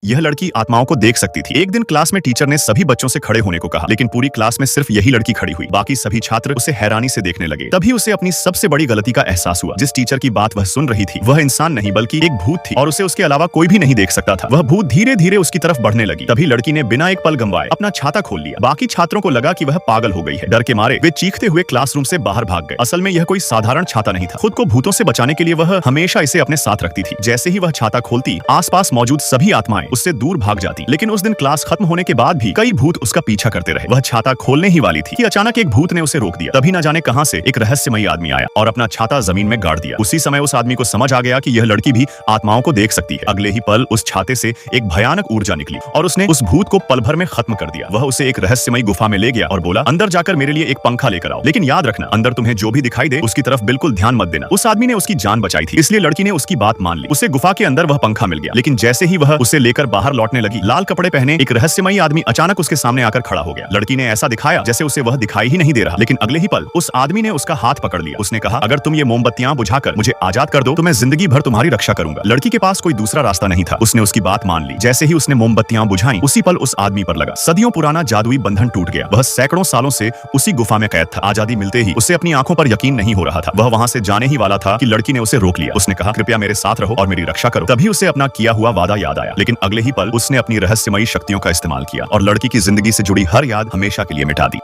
यह लड़की आत्माओं को देख सकती थी। एक दिन क्लास में टीचर ने सभी बच्चों से खड़े होने को कहा, लेकिन पूरी क्लास में सिर्फ यही लड़की खड़ी हुई। बाकी सभी छात्र उसे हैरानी से देखने लगे। तभी उसे अपनी सबसे बड़ी गलती का एहसास हुआ। जिस टीचर की बात वह सुन रही थी वह इंसान नहीं बल्कि एक भूत थी और उसे उसके अलावा कोई भी नहीं देख सकता था। वह भूत धीरे धीरे उसकी तरफ बढ़ने लगी। तभी लड़की ने बिना एक पल गंवाए अपना छाता खोल लिया। बाकी छात्रों को लगा कि वह पागल हो गई है। डर के मारे वे चीखते हुए क्लासरूम से बाहर भाग गए। असल में यह कोई साधारण छाता नहीं था। खुद को भूतों से बचाने के लिए वह हमेशा इसे अपने साथ रखती थी। जैसे ही वह छाता खोलती, आसपास मौजूद सभी आत्माएं उससे दूर भाग जाती। लेकिन उस दिन क्लास खत्म होने के बाद भी कई भूत उसका पीछा करते रहे। वह छाता खोलने ही वाली थी कि अचानक एक भूत ने उसे रोक दिया। तभी न जाने कहां से एक रहस्यमयी आदमी आया और अपना छाता जमीन में गाड़ दिया। उसी समय उस आदमी को समझ आ गया कि यह लड़की भी आत्माओं को देख सकती है। अगले ही पल उस छाते से एक भयानक ऊर्जा निकली और उसने उस भूत को पल भर में खत्म कर दिया। वह उसे एक रहस्यमयी गुफा में ले गया और बोला, अंदर जाकर मेरे लिए एक पंखा लेकर आओ, लेकिन याद रखना अंदर तुम्हें जो भी दिखाई दे उसकी तरफ बिल्कुल ध्यान मत देना। उस आदमी ने उसकी जान बचाई थी, इसलिए लड़की ने उसकी बात मान ली। उसे गुफा के अंदर वह पंखा मिल गया। लेकिन जैसे ही वह उसे लेकर बाहर लौटने लगी, लाल कपड़े पहने एक रहस्यमयी आदमी अचानक उसके सामने आकर खड़ा हो गया। लड़की ने ऐसा दिखाया जैसे उसे वह दिखाई ही नहीं दे रहा। लेकिन अगले ही पल उस आदमी ने उसका हाथ पकड़ लिया। उसने कहा, अगर तुम ये मोमबत्तियां बुझाकर मुझे आजाद कर दो तो मैं जिंदगी भर तुम्हारी रक्षा करूंगा। लड़की के पास कोई दूसरा रास्ता नहीं था। उसने उसकी बात मान ली। जैसे ही उसने मोमबत्तियां बुझाई, उसी पल उस आदमी पर लगा सदियों पुराना जादुई बंधन टूट गया। वह सैकड़ों सालों से उसी गुफा में कैद था। आजादी मिलते ही उसे अपनी आंखों पर यकीन नहीं हो रहा था। वह वहां से जाने ही वाला था कि लड़की ने उसे रोक लिया। उसने कहा, कृपया मेरे साथ रहो और मेरी रक्षा करो। तभी उसे अपना किया हुआ वादा याद आया। लेकिन अगले ही पल उसने अपनी रहस्यमयी शक्तियों का इस्तेमाल किया और लड़की की जिंदगी से जुड़ी हर याद हमेशा के लिए मिटा दी।